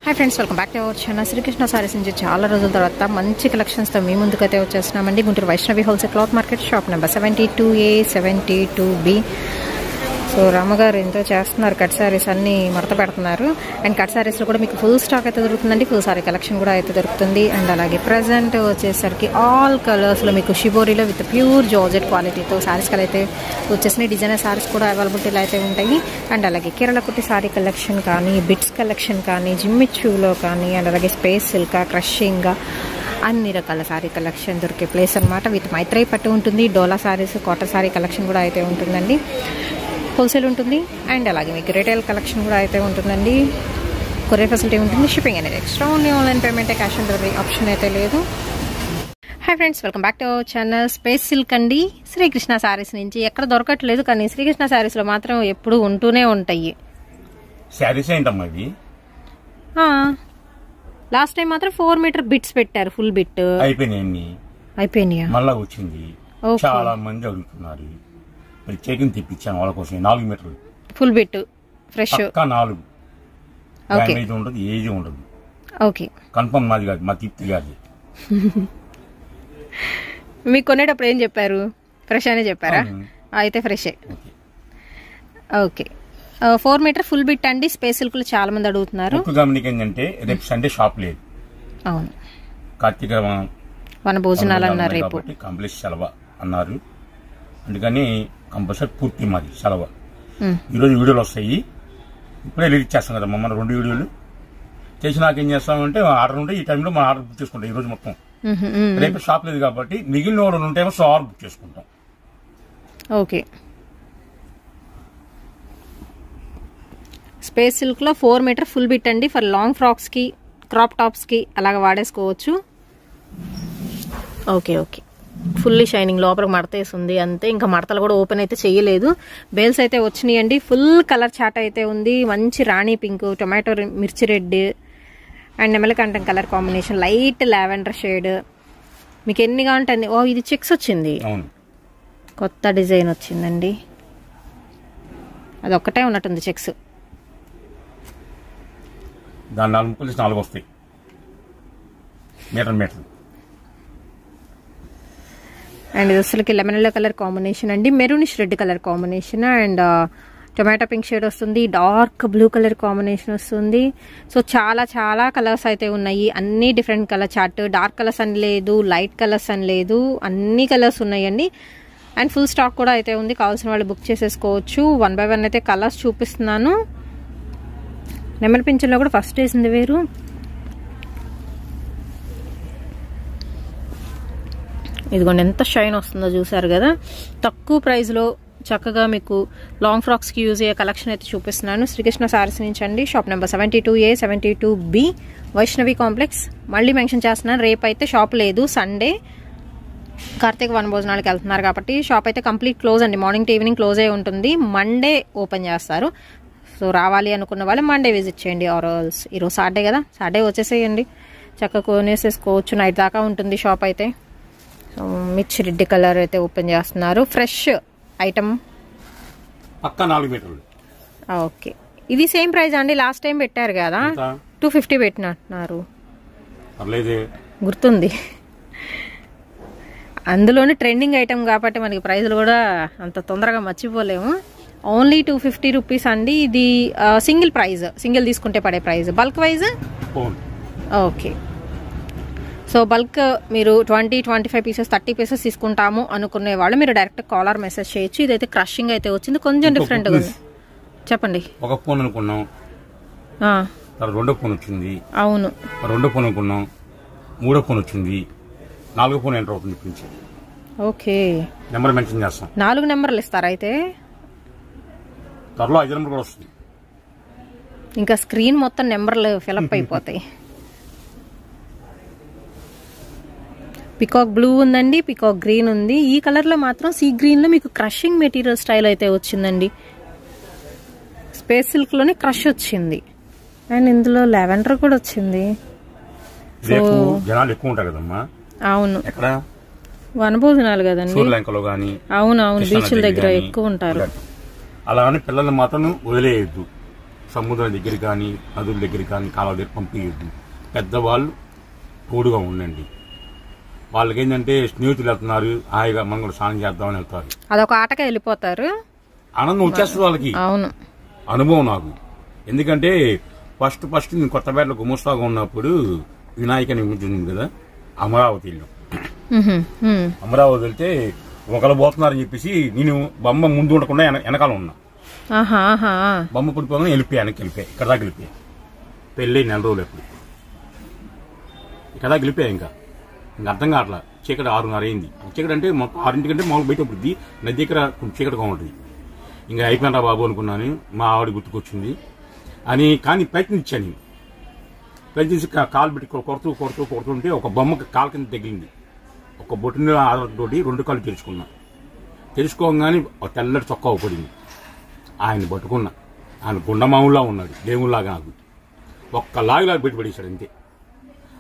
Hi friends, welcome back to our channel. Srikrishna sarees నుంచి చాలా రోజుల తర్వాత మంచి కలెక్షన్స్తో మీ ముందుకైతే వచ్చేస్తున్నామండి. Guntur Vaishnavi wholesale cloth market, shop number 72A 72B. So రామగారు ఎంతో చేస్తున్నారు, కట్ శారీస్ అన్నీ మడత పెడుతున్నారు. అండ్ కట్ శారీస్లో కూడా మీకు ఫుల్ స్టాక్ అయితే దొరుకుతుందండి, ఫుల్ సారీ కలెక్షన్ కూడా అయితే దొరుకుతుంది. అండ్ అలాగే ప్రజెంట్ వచ్చేసరికి ఆల్ కలర్స్లో మీకు షిబోరీలో విత్ ప్యూర్ జార్జెట్ క్వాలిటీతో శారీస్ అయితే వచ్చేసినాయి. డిజైనర్ శారీస్ కూడా అవైలబిలిటీలో అయితే ఉంటాయి. అండ్ అలాగే కేరళ కుట్టి శారీ కలెక్షన్ కానీ, బిట్స్ కలెక్షన్ కానీ, జిమ్మిచ్యూలో కానీ, అండ్ అలాగే స్పేస్ సిల్క్, క్రషింగ్, అన్ని రకాల శారీ కలెక్షన్ దొరికే ప్లేస్ అనమాట. విత్ మైత్రై పట్టు ఉంటుంది, డోలా శారీస్, కాటన్ శారీ కలెక్షన్ కూడా అయితే ఉంటుందండి. హోల్సేల్ ఉంటుంది. అండ్ అలాగే మీకు రిటైల్ కలెక్షన్ కూడా అయితే ఉంటుందండి. కొరియర్ ఫెసిలిటీ ఉంటుంది. షిప్పింగ్ అనేది ఎక్స్ట్రా ఓన్లీ ఆన్లైన్ పేమెంటే, క్యాష్ ఆన్ డెలివరీ ఆప్షన్ అయితే లేదు. Hi friends, welcome back to our channel. Space silk అండి, శ్రీకృష్ణ శారీస్ నుంచి. ఎక్కడ దొరకట్లేదు కానీ శ్రీకృష్ణ శారీస్లో మాత్రం ఎప్పుడు ఉంటూనే ఉంటాయి. శారీస్ ఏంటమ్మా ఇవి? లాస్ట్ టైం మాత్రం 4 మీటర్ బిట్స్ పెట్టారు, ఫుల్ బిట్. అయిపోయినాయా? మళ్ళా వచ్చింది. చాలా మంది అడుగుతున్నారు. ప్రత్యేకంగా తెప్పించాను వాళ్ళ కోసం. 4 మీటర్లు ఫుల్ బిట్ ఫ్రెష్. 4 డ్యామేజ్ ఉండదు, ఏజ్ ఉండదు. ఓకే, కన్ఫర్మ్ మాది కాదు, మా తిప్తి కాదు. మీకు కొనేటప్పుడు ఏం చెప్పారు? ఫ్రెష్ అనే చెప్పారా? అయితే ఫ్రెషే. ఓకే, 4 మీటర్ ఫుల్ బిట్ అండి. స్పేస్ సిల్క్ చాలా మంది అడుగుతున్నారు. గమనిక ఏంటంటే రేపు సండే షాప్ లేదు. అవును, కార్తీక వన భోజనాలు అన్నారు, రేపు కంప్లీట్ సెలవు అన్నారు. అందుకని కంపల్సరీ పూర్తి మాది సెలవు. ఈరోజు వీడియోలు వస్తాయి, ఇప్పుడే రిలీజ్ చేస్తాం కదా మన 2 వీడియోలు చేసి. నాకు ఏం చేస్తామంటే ఆర్డర్ ఉంటే ఈ టైంలో మనం ఆర్డర్ బుక్ చేసుకుంటాం. ఈ రోజు మొత్తం రేపు షాప్ లేదు కాబట్టి మిగిలిన వాళ్ళు ఉంటేమో ఆర్డర్ బుక్ చేసుకుంటాం. ఓకే, స్పేస్ సిల్క్ లో 4 మీటర్ ఫుల్ బిట్ అండి. ఫర్ లాంగ్ ఫ్రాక్స్ కి, క్రాప్ టాప్స్ కి అలాగ వాడేసుకోవచ్చు. ఓకే ఓకే, ఫుల్లీ షైనింగ్, లోపలికి మడతేసి ఉంది అంతే. ఇంకా మడతలు కూడా ఓపెన్ అయితే చేయలేదు. బేల్స్ అయితే వచ్చినాయి అండి. ఫుల్ కలర్ చాట్ అయితే ఉంది. మంచి రాణి పింక్, టొమాటో మిర్చి రెడ్ అండ్ నెమలికంఠం colour combination, light lavender shade. మీకు ఎన్ని కావాలంటే అన్ని. ఓ, ఇది చెక్స్ వచ్చింది, కొత్త డిజైన్ వచ్చిందండి. అది ఒక్కటే ఉన్నట్టుంది చెక్స్. దాని 4 వస్తాయి మీటర్. అండ్ ఇది అసలుకి లెమన్ ఎల్లో కలర్ కాంబినేషన్ అండి, maroonish red colour combination and tomato pink shade వస్తుంది, డార్క్ బ్లూ కలర్ కాంబినేషన్ వస్తుంది. సో చాలా చాలా కలర్స్ అయితే ఉన్నాయి. అన్ని different colour chart. Dark colours అని లేదు, లైట్ కలర్స్ అని లేదు, అన్ని కలర్స్ ఉన్నాయండి. అండ్ ఫుల్ స్టాక్ కూడా అయితే ఉంది. కావాల్సిన వాళ్ళు బుక్ చేసేసుకోవచ్చు. 1 by 1 అయితే కలర్స్ చూపిస్తున్నాను. నెమలి పింఛన్లో కూడా ఫస్ట్ వేసింది వేరు. ఇదిగోండి ఎంత షైన్ వస్తుందో చూసారు కదా. తక్కువ ప్రైస్లో చక్కగా మీకు లాంగ్ ఫ్రాక్స్కి యూజ్ అయ్యే కలెక్షన్ అయితే చూపిస్తున్నాను. శ్రీకృష్ణ శారీస్ నుంచి అండి. Shop number 72A 72B, Vaishnavi complex. మళ్ళీ మెన్షన్ చేస్తున్నాను, రేపు అయితే షాప్ లేదు, సండే కార్తీక వన భోజనాలకు వెళ్తున్నారు కాబట్టి షాప్ అయితే కంప్లీట్ క్లోజ్ అండి. మార్నింగ్ టు ఈవినింగ్ క్లోజ్ అయి ఉంటుంది. మండే ఓపెన్ చేస్తారు. సో రావాలి అనుకున్న వాళ్ళు మండే విజిట్ చేయండి. ఆర్ఎల్స్ ఈరోజు సాటర్డే కదా, సాటర్డే వచ్చేసేయండి, చక్కగా కొనేసేసుకోవచ్చు. నైట్ దాకా ఉంటుంది షాప్ అయితే. మిర్చి రెడ్ కలర్ అయితే ఓపెన్ చేస్తున్నారు. ఫ్రెష్ ఐటమ్, 4 మీటర్లు. ఓకే, ఇది సేమ్ ప్రైస్ అండి. లాస్ట్ టైం పెట్టారు కదా, 250 పెట్టినట్టున్నారు, గుర్తుంది. అందులోనే ట్రెండింగ్ ఐటమ్ కాబట్టి మనకి ప్రైజులు కూడా అంత తొందరగా మర్చిపోలేము. ఓన్లీ 250 రూపీస్ అండి. ఇది సింగిల్ ప్రైజ్, సింగిల్ తీసుకుంటే పడే price. Bulk wise okay. So bulk మీరు 20-25 పీసెస్, 30 పీసెస్ తీసుకుంటాము అనుకునే వాళ్ళు మీరు డైరెక్ట్ కాలర్ మెసేజ్ చేయొచ్చు. ఇదైతే క్రషింగ్ అయితే వచ్చింది, కొంచెం డిఫరెంట్గా ఉంది. చెప్పండి. ఒక ఫోన్ అనుకున్నాం, 2వ ఫోన్ వచ్చింది. అవును, 2వ ఫోన్ అనుకున్నాం, 3వ ఫోన్ వచ్చింది, 4వ ఫోన్ ఎంటర్ అవుతుంది. ఓకే, నెంబర్ మెన్షన్ చేస్తాం. 4 నెంబర్లు ఇస్తారా? అయితే త్వరలో 5 నెంబర్ కూడా వస్తుంది. ఇంకా స్క్రీన్ మొత్తం నెంబర్లు ఫిలప్ అయిపోతాయి. పికాక్ బ్లూ ఉందండి, పికాక్ గ్రీన్ ఉంది. ఈ కలర్లో మాత్రం సీ గ్రీన్లో మీకు క్రషింగ్ మెటీరియల్ స్టైల్ అయితే వచ్చిందండి. స్పేస్ సిల్క్లోనే క్రష్ వచ్చింది. అండ్ ఇందులో లావెండర్ కూడా వచ్చింది. జనాలు ఎక్కువ ఉంటారు కదమ్మా. అవును, వనభోజనాలు కదండి. అవును అవును, బీచ్ల దగ్గర ఎక్కువ ఉంటారు. అలానే పిల్లల్ని మాత్రం వదిలేయద్దు. సముద్రం దగ్గర కానీ నదుల దగ్గర కానీ కాలువ దగ్గర పంపించద్దు. పెద్దవాళ్ళు తోడుగా ఉండండి. వాళ్ళకి ఏంటంటే స్నేహితులు వెళ్తున్నారు, హాయిగా మనం కూడా స్నానం చేద్దామని వెళ్తారు. అదొక ఆటగా వెళ్ళిపోతారు, ఆనందం వచ్చేస్తుంది వాళ్ళకి. అవును, అనుభవం నాకు. ఎందుకంటే ఫస్ట్ నేను కొత్తపేటలో గుమస్తాగా ఉన్నప్పుడు వినాయక నిమజ్జనం ఉంది కదా, అమరావతి వెళ్ళాం. అమరావతి వెళ్తే ఒకరు పోతున్నారని చెప్పేసి నేను బొమ్మ ముందు ఉండకుండా వెనకాల ఉన్నా. బొమ్మ పడిపోగానే వెనక్కి వెళ్ళిపోయాయి. ఇక్కడ దాకా వెళ్ళిపోయాయి. పెళ్ళి 4 రోజులు ఎప్పుడు ఇక్కడ దాకా వెళ్ళిపోయాయి. ఇంకా అర్థం కావట్లా. చీకటి 6:30 అయింది. చీకటి అంటే 6 కంటే మామూలు బయట పడుద్ది, నది దగ్గర చీకటిగా ఉంటుంది. ఇంకా అయిపోయినరా బాబు అనుకున్నాను. మా ఆవిడ గుర్తుకొచ్చింది అని, కానీ ప్రయత్నించాను. ప్రయత్నించి కాలు పెట్టి కొడుతుంటే ఒక బొమ్మకి కాలు కింద తగిలింది. ఒక బొట్టిన ఆధారంతో 2 కాళ్ళు తెరుచుకున్నా. తెరుచుకోగానే ఒక తెల్లటి చొక్కా పడింది. ఆయన పట్టుకున్నా. ఆయన గుండమావులా ఉన్నాడు, దేవుళ్లాగా. నాకు ఒక్క లాగిలాగా పెట్టి పడేశాడు అంతే.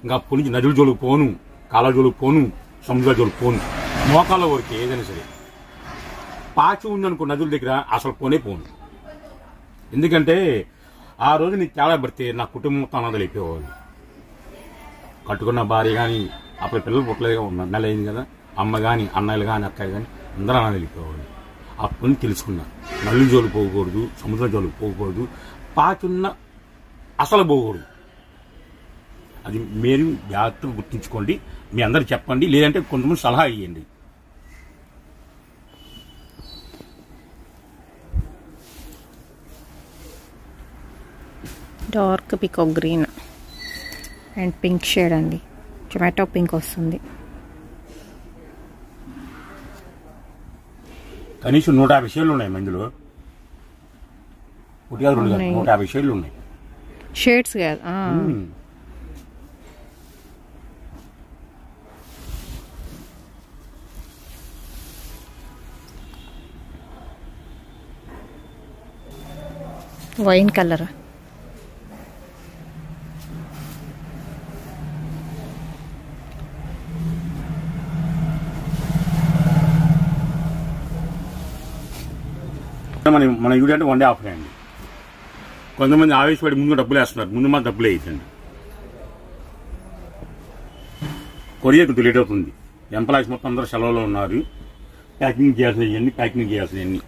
ఇంకా అప్పటి నుంచి నదుల జోలికి పోను, కాలువ జోలికి పోను, సముద్ర జోలికి పోను. మోకాళ్ళ వరకు ఏదైనా సరే పాచి ఉందనుకో నదుల దగ్గర అసలు పోను. ఎందుకంటే ఆ రోజు నీకు తేడా పడితే నా కుటుంబం అనాథలు అయిపోయేవాళ్ళు. కట్టుకున్న భార్య కానీ, అప్పుడు పిల్లలు పుట్టలేదుగా, నెల అయింది కదా, అమ్మ కానీ, అన్నయ్యలు కానీ, అక్కయ్య కానీ అందరూ అనాథలు అయిపోయేవాళ్ళు. అప్పుడు తెలుసుకున్నా, నల్లి జోలు పోకూడదు, సముద్రం జోలు పోకూడదు, పాచున్న అసలు పోకూడదు. అది మీరు జాగ్రత్తగా గుర్తుంచుకోండి. మీ అందరు చెప్పండి, లేదంటే కొంతమంది సలహా ఇవ్వండి. Dark peacock green and pink shade అండి, టొమాటో పింక్ వస్తుంది. కనీసం 150 షేడ్లు ఉన్నాయి మందులో. 150 షేడ్లు ఉన్నాయి. షేడ్స్ కాదు. వైన్ కలర్, మన వీడియో అంటే 1 డే ఆఫర్ అండి. కొంతమంది ఆవేశపడి ముందు డబ్బులు వేస్తున్నారు, ముందు మా డబ్బులు వేయకండి. కొరియర్కి లేట్ అవుతుంది. ఎంప్లాయీస్ మొత్తం అందరూ సెలవులో ఉన్నారు. ప్యాకింగ్ చేయాల్సినవన్నీ.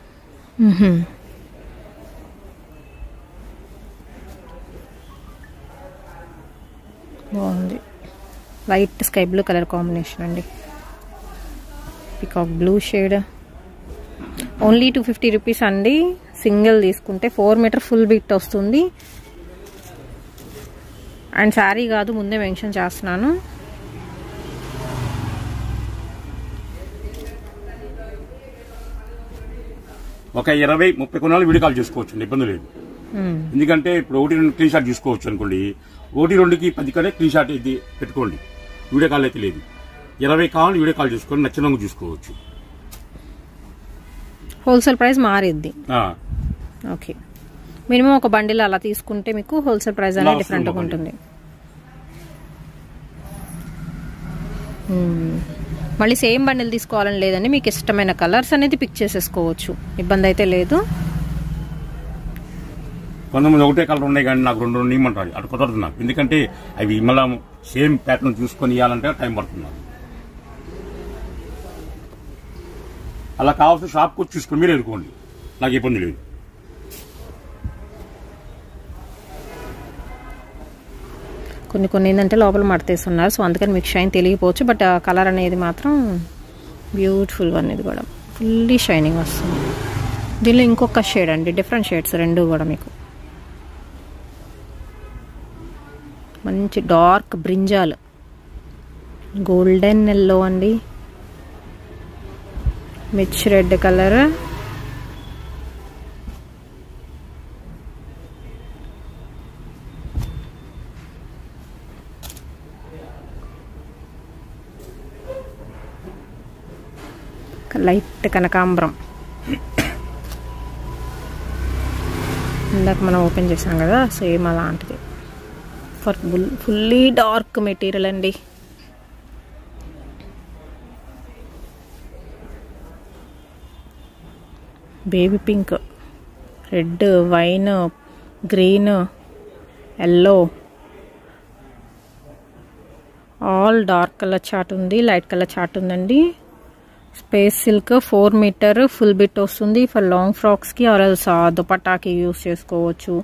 బాగుంది. Light sky blue colour combination అండి. Peacock blue shade. Only 250 rupees అండి. సింగిల్ తీసుకుంటే 4 మీటర్ ఫుల్ బిట్ వస్తుంది. అండ్ శారీ కాదు, ముందే మెన్షన్ చేస్తున్నాను. ఒక 20-30 కొనాలు వీడియో కాల్ చేసుకోవచ్చు, ఇబ్బంది లేదు. ఎందుకంటే ఇప్పుడు 1-2 క్లీన్ షాట్ తీసుకోవచ్చు అనుకోండి. 1-2కి 10 కనే క్లీన్ షాట్ ఇది పెట్టుకోండి. వీడియో కాల్ అయితే లేదు. 20 కావాలి వీడియో కాల్ చేసుకొని నచ్చినంగా చూసుకోవచ్చు. హోల్సేల్ ప్రైస్ మారిద్ది. ఓకే, మినిమం ఒక బండిల్ అలా తీసుకుంటే మీకు హోల్సేల్ ప్రైస్ అనేది డిఫరెంట్గా ఉంటుంది. మళ్ళీ సేమ్ బండిల్ తీసుకోవాలని లేదండి, మీకు ఇష్టమైన కలర్స్ అనేది పిక్ చేసేసుకోవచ్చు, ఇబ్బంది అయితే లేదు. కొంతమంది ఒకటే కలర్ ఉన్నాయి కానీ నాకు 2 ఇవ్వమంటారు. అటు కుదరదు నాకు. ఎందుకంటే అవి మళ్ళీ సేమ్ ప్యాటర్న్ చూసుకొని ఇవ్వాలంటే టైం పడుతుంది నాకు. అలా కావాల్సిన షాప్కి వచ్చి చూసుకొని మీరు ఎదుర్కోండి, నాకు ఇబ్బంది లేదు. కొన్ని ఏంటంటే లోపల మడతేస్తున్నారు, సో అందుకని మీకు షైన్ తెలియకపోవచ్చు. బట్ కలర్ అనేది మాత్రం బ్యూటిఫుల్ అనేది కూడా ఫుల్లీ షైనింగ్ వస్తుంది. దీనిలో ఇంకొక షేడ్ అండి, డిఫరెంట్ షేడ్స్ 2 కూడా మీకు. మంచి డార్క్ బ్రింజాల్, గోల్డెన్ ఎల్లో అండి, మిర్చి రెడ్ కలర్, లైట్ కనకాంబరం. ఇందాక మనం ఓపెన్ చేసాం కదా, సేమ్ అలాంటిది. ఫుల్లీ డార్క్ మెటీరియల్ అండి. Baby pink, red, wine, green, yellow, all dark colour chart ఉంది, లైట్ కలర్ చార్ట్ ఉందండి. Space silk 4 metre full bit వస్తుంది. ఫర్ లాంగ్ ఫ్రాక్స్కి ఆర్ దుపట్టాకి యూస్ చేసుకోవచ్చు.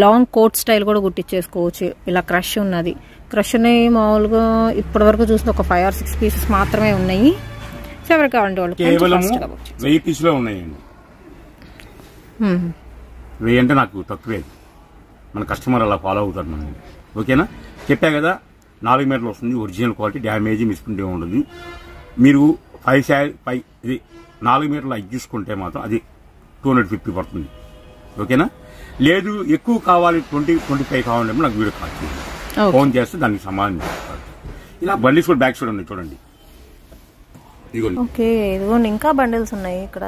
లాంగ్ కోట్ స్టైల్ కూడా కుట్టించేసుకోవచ్చు. ఇలా క్రష్ ఉన్నది. క్రష్ అనేవి మామూలుగా ఇప్పటి వరకు చూసిన ఒక 5 or 6 పీసెస్ మాత్రమే ఉన్నాయి. సో ఎవరికి కావాలంటే వాళ్ళు కేవలం 1000 పీసులే ఉన్నాయండి. 1000 అంటే నాకు తక్కువే. మన కస్టమర్ అలా ఫాలో అవుతారు మనకి. ఓకేనా? చెప్పా కదా 4 మీటర్లు వస్తుంది. ఒరిజినల్ క్వాలిటీ, డ్యామేజ్, మిస్ప్రింట్ ఉండదు. మీరు 4 మీటర్లు అది తీసుకుంటే మాత్రం అది 250 పడుతుంది. ఓకేనా? లేదు ఎక్కువ కావాలి 20-25 కావాలంటే నాకు వీడియో కాల్ చేయండి. ఫోన్ చేస్తే దానికి సమాధానం చేస్తారు. ఇలా బండిల్స్ కూడా బ్యాక్ సైడ్ ఉన్నాయి చూడండి. ఓకే, ఇదిగోండి ఇంకా బండిల్స్ ఉన్నాయి ఇక్కడ.